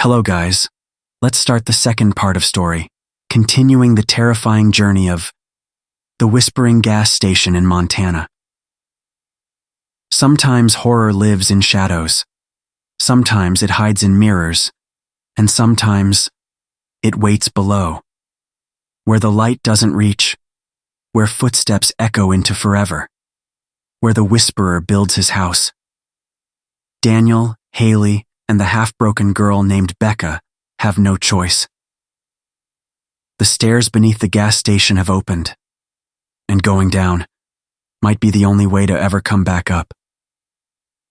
Hello guys, let's start the second part of story, continuing the terrifying journey of the Whispering Gas Station in Montana. Sometimes horror lives in shadows, sometimes it hides in mirrors, and sometimes it waits below, where the light doesn't reach, where footsteps echo into forever, where the whisperer builds his house. Daniel, Haley, and the half-broken girl named Becca have no choice. The stairs beneath the gas station have opened, and going down might be the only way to ever come back up.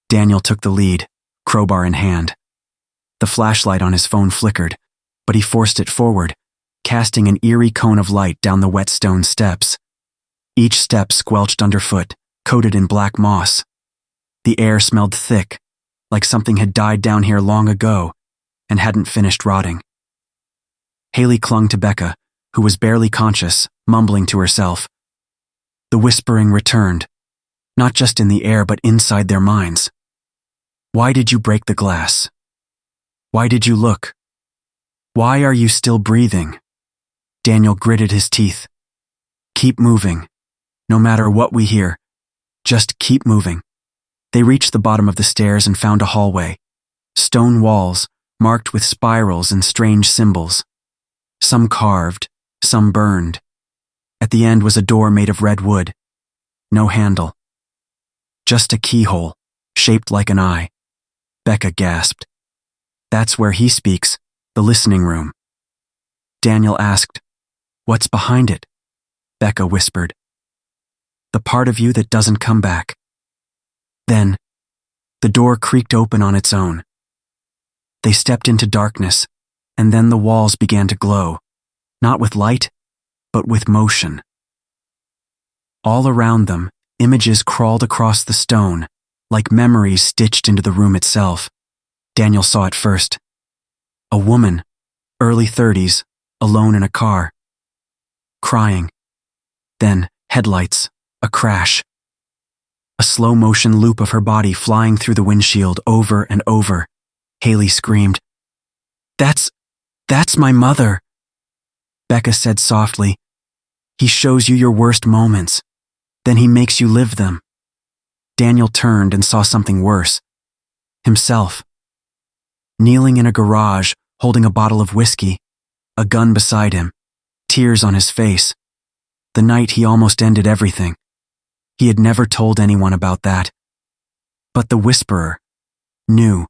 Daniel took the lead, crowbar in hand. The flashlight on his phone flickered, but he forced it forward, casting an eerie cone of light down the wet stone steps. Each step squelched underfoot, coated in black moss. The air smelled thick, like something had died down here long ago and hadn't finished rotting. Haley clung to Becca, who was barely conscious, mumbling to herself. The whispering returned, not just in the air but inside their minds. Why did you break the glass? Why did you look? Why are you still breathing? Daniel gritted his teeth. Keep moving. No matter what we hear, just keep moving. They reached the bottom of the stairs and found a hallway. Stone walls, marked with spirals and strange symbols. Some carved, some burned. At the end was a door made of red wood. No handle. Just a keyhole, shaped like an eye. Becca gasped. That's where he speaks, the listening room. Daniel asked, "What's behind it?" Becca whispered, "The part of you that doesn't come back." Then, the door creaked open on its own. They stepped into darkness, and then the walls began to glow, not with light, but with motion. All around them, images crawled across the stone, like memories stitched into the room itself. Daniel saw it first. A woman, early 30s, alone in a car. Crying. Then, headlights, a crash. A slow-motion loop of her body flying through the windshield over and over. Haley screamed, That's my mother." Becca said softly, "He shows you your worst moments. Then he makes you live them." Daniel turned and saw something worse. Himself. Kneeling in a garage, holding a bottle of whiskey, a gun beside him, tears on his face. The night he almost ended everything. He had never told anyone about that. But the whisperer knew.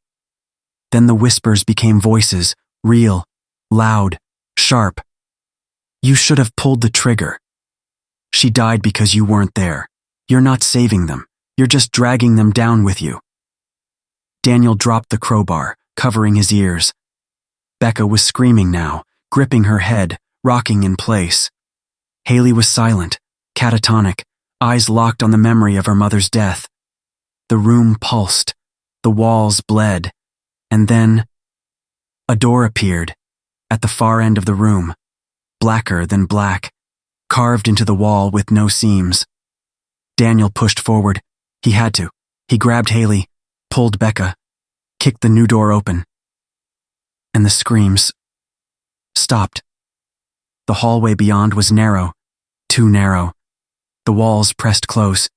Then the whispers became voices, real, loud, sharp. "You should have pulled the trigger. She died because you weren't there. You're not saving them. You're just dragging them down with you." Daniel dropped the crowbar, covering his ears. Becca was screaming now, gripping her head, rocking in place. Haley was silent, catatonic, eyes locked on the memory of her mother's death. The room pulsed, the walls bled, and then a door appeared at the far end of the room, blacker than black, carved into the wall with no seams. Daniel pushed forward. He had to. He grabbed Haley, pulled Becca, kicked the new door open. And the screams stopped. The hallway beyond was narrow, too narrow. The walls pressed close.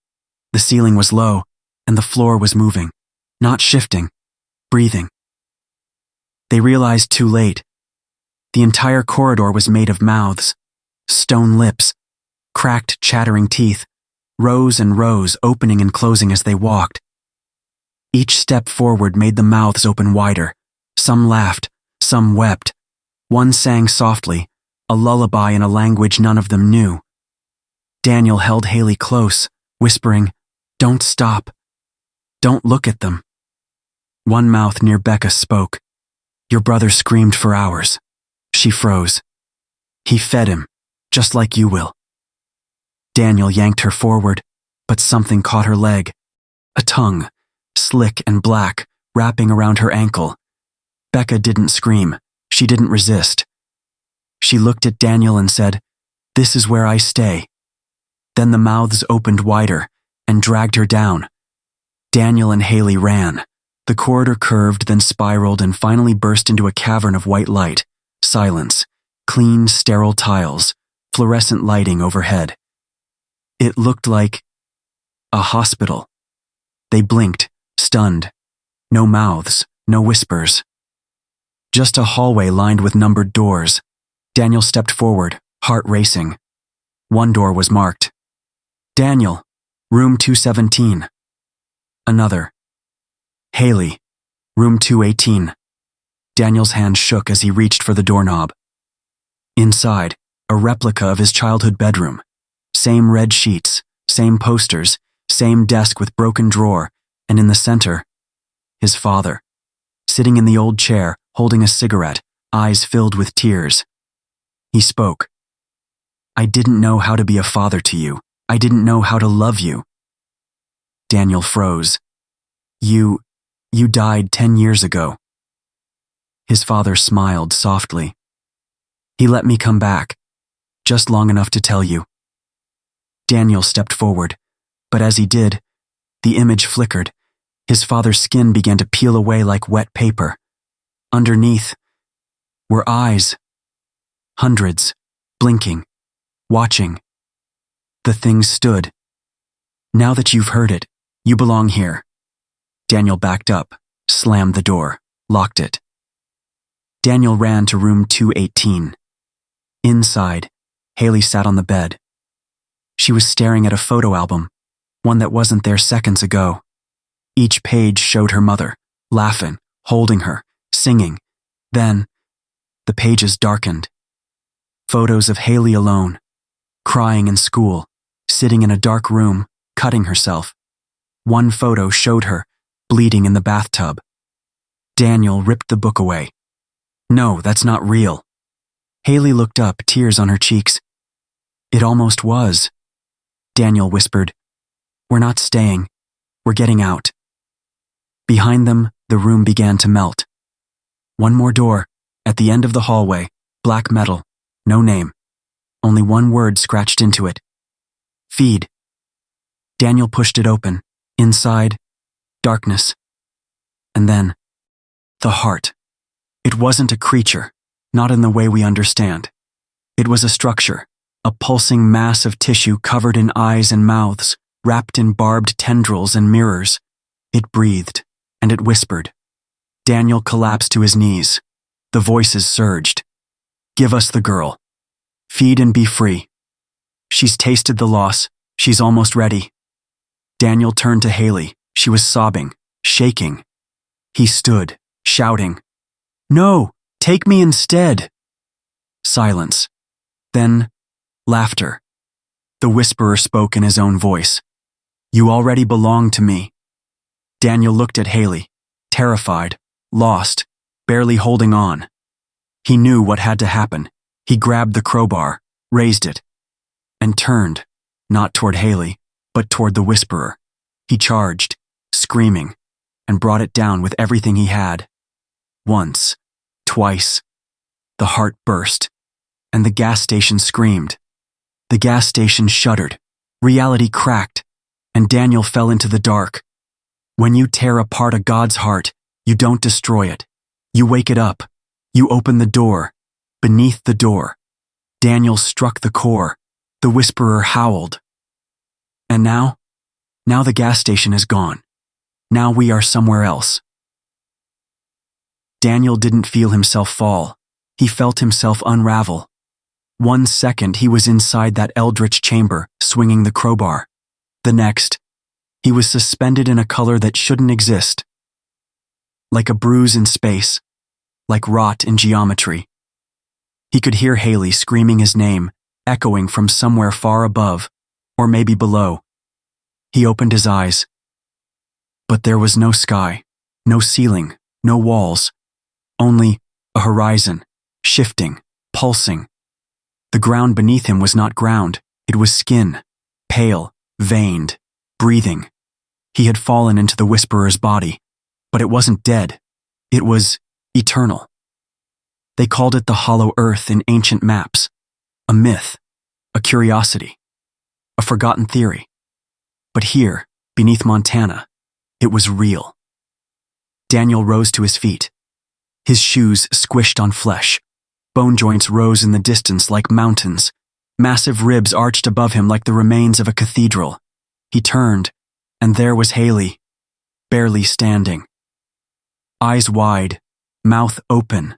The ceiling was low, and the floor was moving, not shifting, breathing. They realized too late. The entire corridor was made of mouths, stone lips, cracked, chattering teeth, rows and rows opening and closing as they walked. Each step forward made the mouths open wider. Some laughed, some wept. One sang softly, a lullaby in a language none of them knew. Daniel held Haley close, whispering, "Don't stop. Don't look at them." One mouth near Becca spoke. "Your brother screamed for hours." She froze. "He fed him, just like you will." Daniel yanked her forward, but something caught her leg. A tongue, slick and black, wrapping around her ankle. Becca didn't scream. She didn't resist. She looked at Daniel and said, "This is where I stay." Then the mouths opened wider and dragged her down. Daniel and Haley ran, The corridor curved, then spiraled, and finally burst into a cavern of white light, silence, clean, sterile tiles, fluorescent lighting overhead. It looked like a hospital. They blinked, stunned. No mouths, no whispers. Just a hallway lined with numbered doors. Daniel stepped forward, heart racing. One door was marked. Daniel, room 217. Another. Haley, room 218. Daniel's hand shook as he reached for the doorknob. Inside, a replica of his childhood bedroom. Same red sheets, same posters, same desk with broken drawer, and in the center, his father, sitting in the old chair, holding a cigarette, eyes filled with tears. He spoke. I didn't know how to be a father to you. I didn't know how to love you. Daniel froze. You died 10 years ago. His father smiled softly. He let me come back, just long enough to tell you. Daniel stepped forward, but as he did, the image flickered. His father's skin began to peel away like wet paper. Underneath were eyes. Hundreds, blinking, watching. The thing stood. Now that you've heard it, you belong here. Daniel backed up, slammed the door, locked it. Daniel ran to room 218. Inside, Haley sat on the bed. She was staring at a photo album, one that wasn't there seconds ago. Each page showed her mother, laughing, holding her, singing. Then, the pages darkened. Photos of Haley alone, crying in school, sitting in a dark room, cutting herself. One photo showed her, bleeding in the bathtub. Daniel ripped the book away. No, that's not real. Haley looked up, tears on her cheeks. It almost was. Daniel whispered, We're not staying. We're getting out. Behind them, the room began to melt. One more door, at the end of the hallway, black metal, no name. Only one word scratched into it. Feed. Daniel pushed it open. Inside, darkness. And then, the heart. It wasn't a creature, not in the way we understand. It was a structure, a pulsing mass of tissue covered in eyes and mouths, wrapped in barbed tendrils and mirrors. It breathed, and it whispered. Daniel collapsed to his knees. The voices surged. Give us the girl. Feed and be free. She's tasted the loss. She's almost ready. Daniel turned to Haley. She was sobbing, shaking. He stood, shouting, No, take me instead. Silence. Then, laughter. The whisperer spoke in his own voice. You already belong to me. Daniel looked at Haley, terrified, lost, barely holding on. He knew what had to happen. He grabbed the crowbar, raised it, and turned, not toward Haley, but toward the whisperer. He charged, screaming, and brought it down with everything he had. Once, twice. The heart burst, and the gas station screamed. The gas station shuddered. Reality cracked, and Daniel fell into the dark. When you tear apart a God's heart, you don't destroy it. You wake it up. You open the door. Beneath the door, Daniel struck the core. The whisperer howled. And now the gas station is gone. Now we are somewhere else. Daniel didn't feel himself fall. He felt himself unravel. 1 second he was inside that eldritch chamber, swinging the crowbar. The next, he was suspended in a color that shouldn't exist. Like a bruise in space, like rot in geometry. He could hear Haley screaming his name, echoing from somewhere far above, or maybe below. He opened his eyes. But there was no sky, no ceiling, no walls. Only a horizon, shifting, pulsing. The ground beneath him was not ground, it was skin, pale, veined, breathing. He had fallen into the whisperer's body, but it wasn't dead. It was eternal. They called it the hollow earth in ancient maps, a myth, a curiosity, a forgotten theory. But here, beneath Montana, it was real. Daniel rose to his feet. His shoes squished on flesh. Bone joints rose in the distance like mountains. Massive ribs arched above him like the remains of a cathedral. He turned, and there was Haley, barely standing. Eyes wide, mouth open.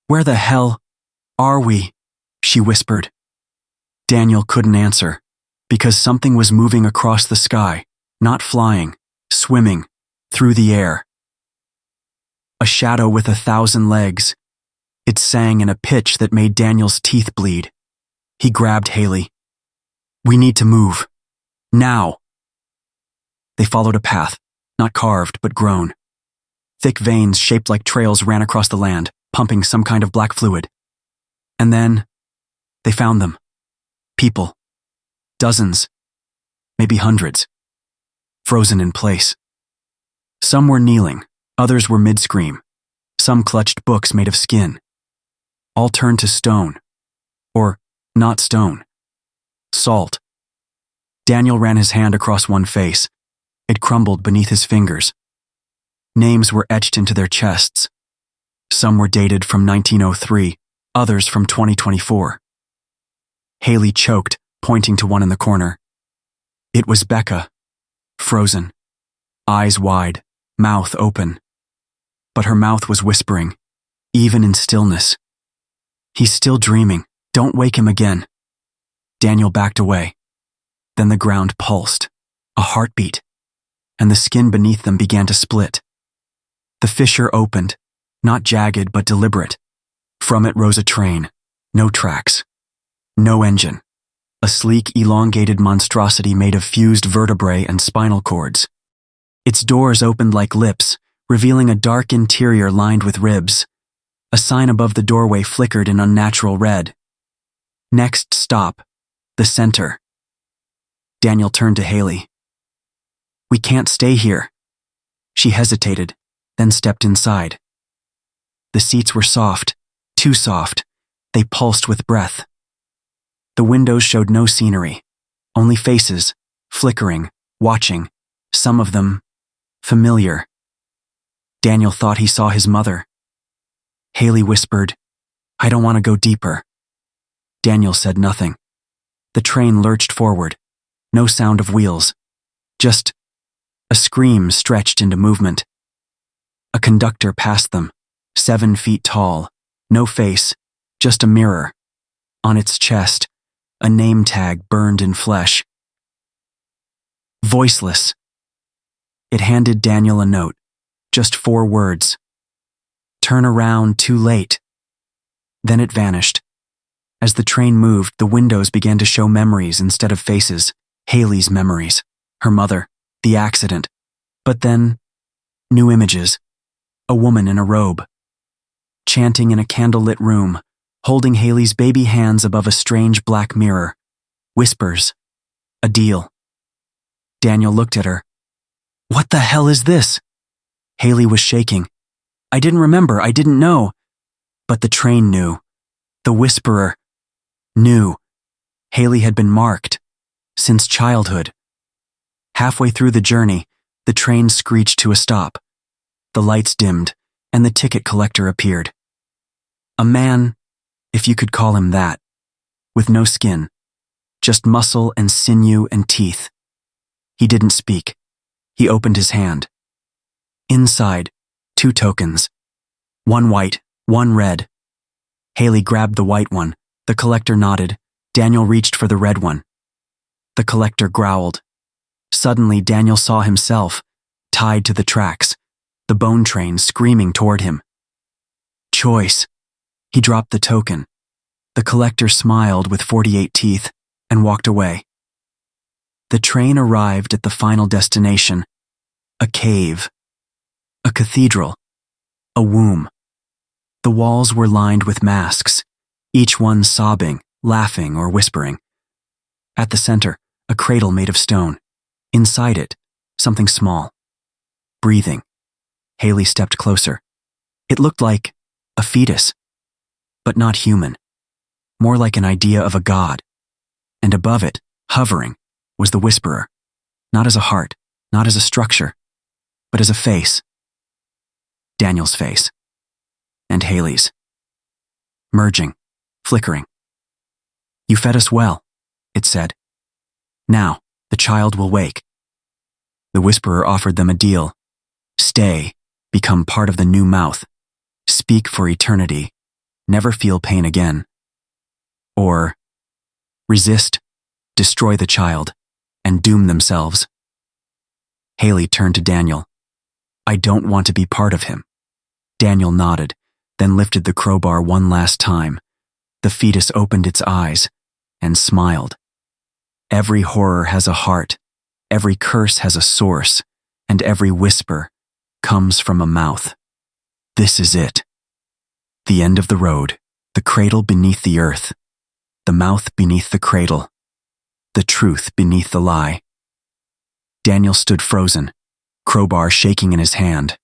"Where the hell are we?" she whispered. Daniel couldn't answer, because something was moving across the sky, not flying, swimming, through the air. A shadow with 1,000 legs. It sang in a pitch that made Daniel's teeth bleed. He grabbed Haley. "We need to move. Now." They followed a path, not carved but grown. Thick veins shaped like trails ran across the land, pumping some kind of black fluid. And then, they found them. People. Dozens. Maybe hundreds. Frozen in place. Some were kneeling, others were mid-scream. Some clutched books made of skin. All turned to stone. Or not stone. Salt. Daniel ran his hand across one face. It crumbled beneath his fingers. Names were etched into their chests. Some were dated from 1903, others from 2024. Haley choked, pointing to one in the corner. It was Becca, frozen, eyes wide, mouth open. But her mouth was whispering, even in stillness. "He's still dreaming. Don't wake him again." Daniel backed away. Then the ground pulsed, a heartbeat, and the skin beneath them began to split. The fissure opened, not jagged but deliberate. From it rose a train, no tracks, no engine, a sleek, elongated monstrosity made of fused vertebrae and spinal cords. Its doors opened like lips, revealing a dark interior lined with ribs. A sign above the doorway flickered in unnatural red. "Next stop, the center." Daniel turned to Haley. "We can't stay here." She hesitated, then stepped inside. The seats were soft, too soft. They pulsed with breath. The windows showed no scenery, only faces, flickering, watching, some of them familiar. Daniel thought he saw his mother. Haley whispered, "I don't want to go deeper." Daniel said nothing. The train lurched forward. No sound of wheels. Just a scream stretched into movement. A conductor passed them, 7 feet tall. No face, just a mirror. On its chest, a name tag burned in flesh. Voiceless. It handed Daniel a note. Just 4 words. "Turn around, too late." Then it vanished. As the train moved, the windows began to show memories instead of faces. Haley's memories. Her mother. The accident. But then, new images. A woman in a robe. Chanting in a candlelit room, holding Haley's baby hands above a strange black mirror. Whispers. A deal. Daniel looked at her. "What the hell is this?" Haley was shaking. "I didn't remember, I didn't know." But the train knew. The whisperer knew. Haley had been marked. Since childhood. Halfway through the journey, the train screeched to a stop. The lights dimmed, and the ticket collector appeared. A man, if you could call him that, with no skin, just muscle and sinew and teeth. He didn't speak. He opened his hand. Inside, 2 tokens. One white, one red. Haley grabbed the white one. The collector nodded. Daniel reached for the red one. The collector growled. Suddenly, Daniel saw himself, tied to the tracks, the bone train screaming toward him. Choice. He dropped the token. The collector smiled with 48 teeth and walked away. The train arrived at the final destination. A cave. A cathedral. A womb. The walls were lined with masks, each one sobbing, laughing, or whispering. At the center, a cradle made of stone. Inside it, something small. Breathing. Haley stepped closer. It looked like a fetus, but not human. More like an idea of a god. And above it, hovering, was the whisperer. Not as a heart, not as a structure. but as a face. Daniel's face. And Haley's. Merging, flickering. "You fed us well," it said. "Now, the child will wake." The whisperer offered them a deal. Stay, become part of the new mouth, speak for eternity, never feel pain again. Or resist, destroy the child, and doom themselves. Haley turned to Daniel. "I don't want to be part of him." Daniel nodded, then lifted the crowbar one last time. The fetus opened its eyes and smiled. Every horror has a heart, every curse has a source, and every whisper comes from a mouth. This is it. The end of the road, the cradle beneath the earth, the mouth beneath the cradle, the truth beneath the lie. Daniel stood frozen, crowbar shaking in his hand.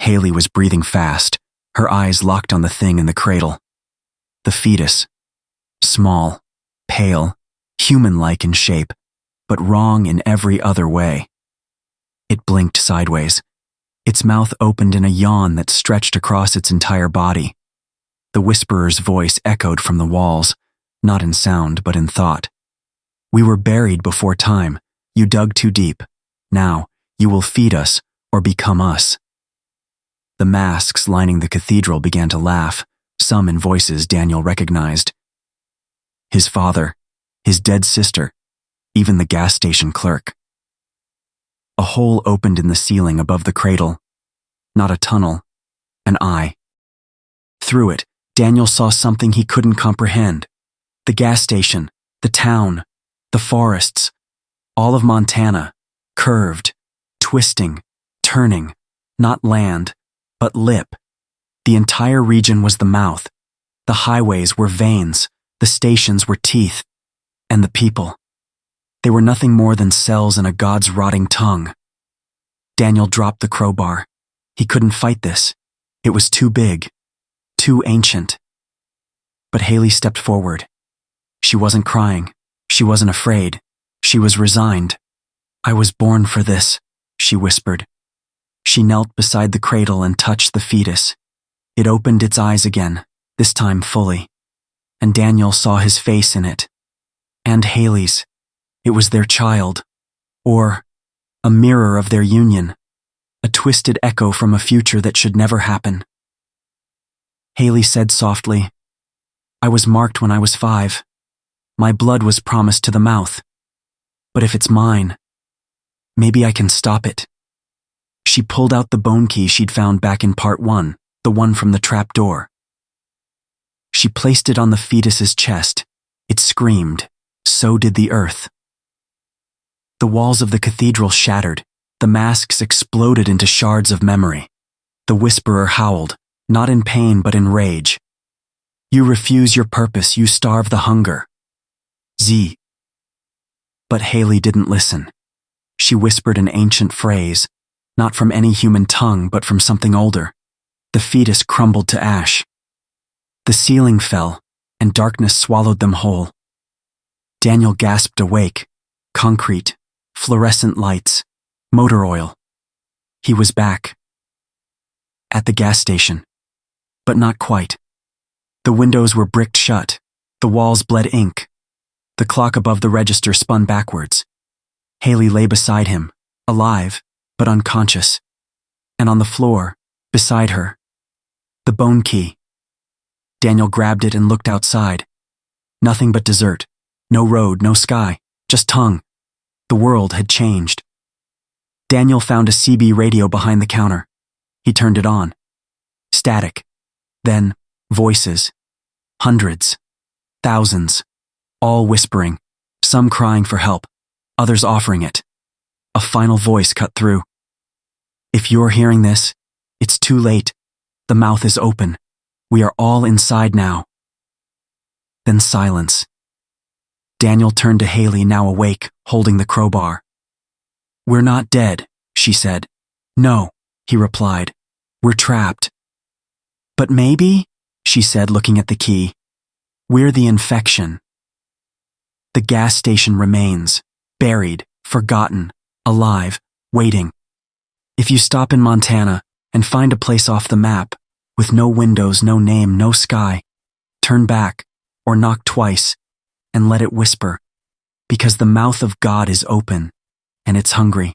Haley was breathing fast, her eyes locked on the thing in the cradle. The fetus, small, pale, human-like in shape, but wrong in every other way. It blinked sideways. Its mouth opened in a yawn that stretched across its entire body. The whisperer's voice echoed from the walls, not in sound but in thought. "We were buried before time. You dug too deep. Now, you will feed us or become us." The masks lining the cathedral began to laugh, some in voices Daniel recognized. His father, his dead sister, even the gas station clerk. A hole opened in the ceiling above the cradle. Not a tunnel, an eye. Through it, Daniel saw something he couldn't comprehend. The gas station, the town, the forests, all of Montana, curved, twisting, turning, not land, but lip. The entire region was the mouth. The highways were veins, the stations were teeth, and the people. They were nothing more than cells in a god's rotting tongue. Daniel dropped the crowbar. He couldn't fight this. It was too big, too ancient. But Haley stepped forward. She wasn't crying. She wasn't afraid. She was resigned. "I was born for this," she whispered. She knelt beside the cradle and touched the fetus. It opened its eyes again, this time fully, and Daniel saw his face in it. And Haley's. It was their child, or a mirror of their union, a twisted echo from a future that should never happen. Haley said softly, "I was marked when I was 5. My blood was promised to the mouth. But if it's mine, maybe I can stop it." She pulled out the bone key she'd found back in part 1, the one from the trap door. She placed it on the fetus's chest. It screamed. So did the earth. The walls of the cathedral shattered. The masks exploded into shards of memory. The whisperer howled, not in pain but in rage. "You refuse your purpose, you starve the hunger. Z." But Haley didn't listen. She whispered an ancient phrase, not from any human tongue but from something older. The fetus crumbled to ash. The ceiling fell, and darkness swallowed them whole. Daniel gasped awake. Concrete, fluorescent lights, motor oil. He was back. At the gas station. But not quite. The windows were bricked shut. The walls bled ink. The clock above the register spun backwards. Haley lay beside him, alive, but unconscious. And on the floor, beside her, the bone key. Daniel grabbed it and looked outside. Nothing but desert. No road, no sky, just tongue. The world had changed. Daniel found a CB radio behind the counter. He turned it on. Static. Then, voices. Hundreds. Thousands. All whispering. Some crying for help. Others offering it. A final voice cut through. "If you're hearing this, it's too late. The mouth is open. We are all inside now." Then silence. Daniel turned to Haley, now awake, holding the crowbar. "We're not dead," she said. "No," he replied. "We're trapped." "But maybe," she said, looking at the key, "we're the infection." The gas station remains, buried, forgotten, alive, waiting. If you stop in Montana and find a place off the map, with no windows, no name, no sky, turn back or knock twice and let it whisper, because the mouth of God is open and it's hungry.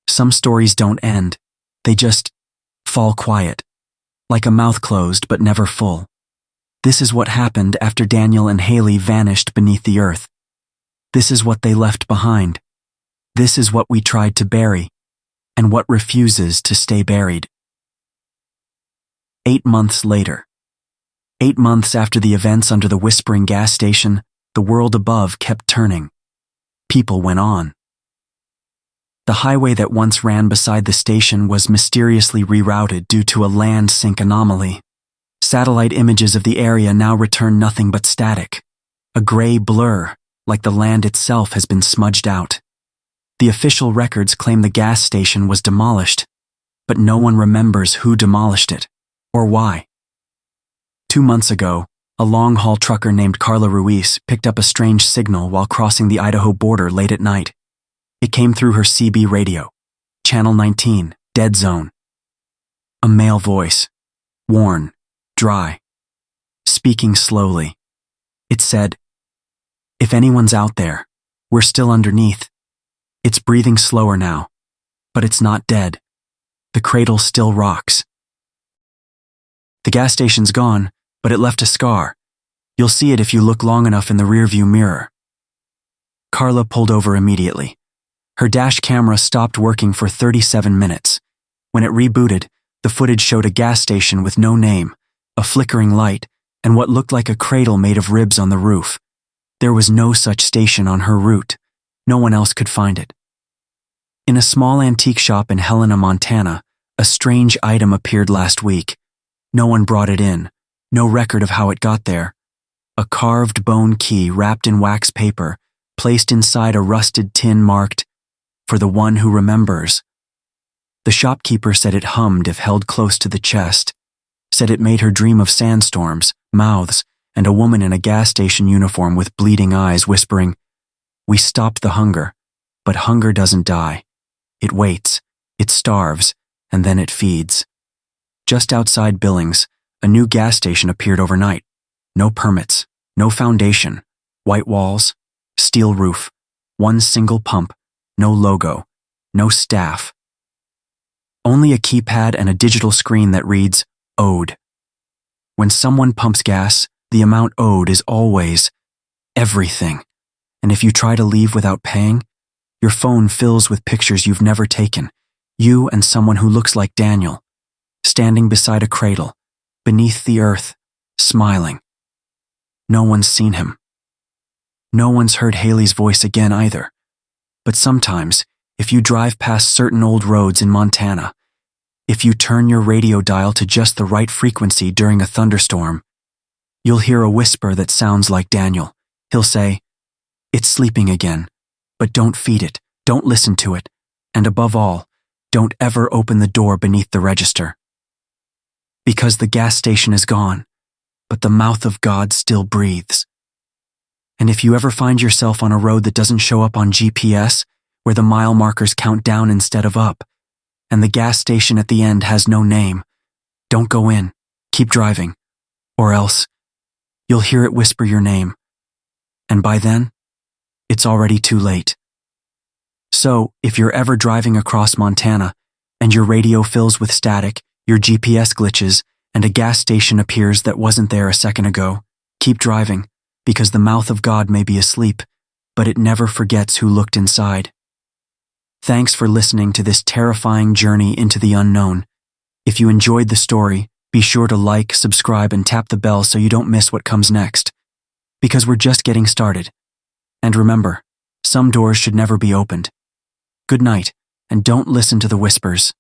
Some stories don't end, they just fall quiet, like a mouth closed but never full. This is what happened after Daniel and Haley vanished beneath the earth. This is what they left behind. This is what we tried to bury, and what refuses to stay buried. 8 months later. 8 months after the events under the whispering gas station, the world above kept turning. People went on. The highway that once ran beside the station was mysteriously rerouted due to a land sync anomaly. Satellite images of the area now return nothing but static, a gray blur, like the land itself has been smudged out. The official records claim the gas station was demolished, but no one remembers who demolished it, or why. 2 months ago, a long-haul trucker named Carla Ruiz picked up a strange signal while crossing the Idaho border late at night. It came through her CB radio, Channel 19, Dead Zone. A male voice, worn, dry, speaking slowly. It said, "If anyone's out there, we're still underneath. It's breathing slower now, but it's not dead. The cradle still rocks." The gas station's gone, but it left a scar. You'll see it if you look long enough in the rearview mirror. Carla pulled over immediately. Her dash camera stopped working for 37 minutes. When it rebooted, the footage showed a gas station with no name, a flickering light, and what looked like a cradle made of ribs on the roof. There was no such station on her route. No one else could find it. In a small antique shop in Helena, Montana, a strange item appeared last week. No one brought it in, no record of how it got there. A carved bone key wrapped in wax paper, placed inside a rusted tin marked, "For the one who remembers." The shopkeeper said it hummed if held close to the chest, said it made her dream of sandstorms, mouths, and a woman in a gas station uniform with bleeding eyes whispering, "We stopped the hunger, but hunger doesn't die. It waits, it starves, and then it feeds." Just outside Billings, a new gas station appeared overnight. No permits, no foundation, white walls, steel roof, one single pump, no logo, no staff. Only a keypad and a digital screen that reads, "Owed." When someone pumps gas, the amount owed is always everything. And if you try to leave without paying, your phone fills with pictures you've never taken, you and someone who looks like Daniel, standing beside a cradle, beneath the earth, smiling. No one's seen him. No one's heard Haley's voice again either. But sometimes, if you drive past certain old roads in Montana, if you turn your radio dial to just the right frequency during a thunderstorm, you'll hear a whisper that sounds like Daniel. He'll say, "It's sleeping again, but don't feed it, don't listen to it, and above all, don't ever open the door beneath the register." Because the gas station is gone, but the mouth of God still breathes. And if you ever find yourself on a road that doesn't show up on GPS, where the mile markers count down instead of up, and the gas station at the end has no name, don't go in, keep driving, or else you'll hear it whisper your name. And by then, it's already too late. So, if you're ever driving across Montana, and your radio fills with static, your GPS glitches, and a gas station appears that wasn't there a second ago, keep driving, because the mouth of God may be asleep, but it never forgets who looked inside. Thanks for listening to this terrifying journey into the unknown. If you enjoyed the story, be sure to like, subscribe, and tap the bell so you don't miss what comes next. Because we're just getting started. And remember, some doors should never be opened. Good night, and don't listen to the whispers.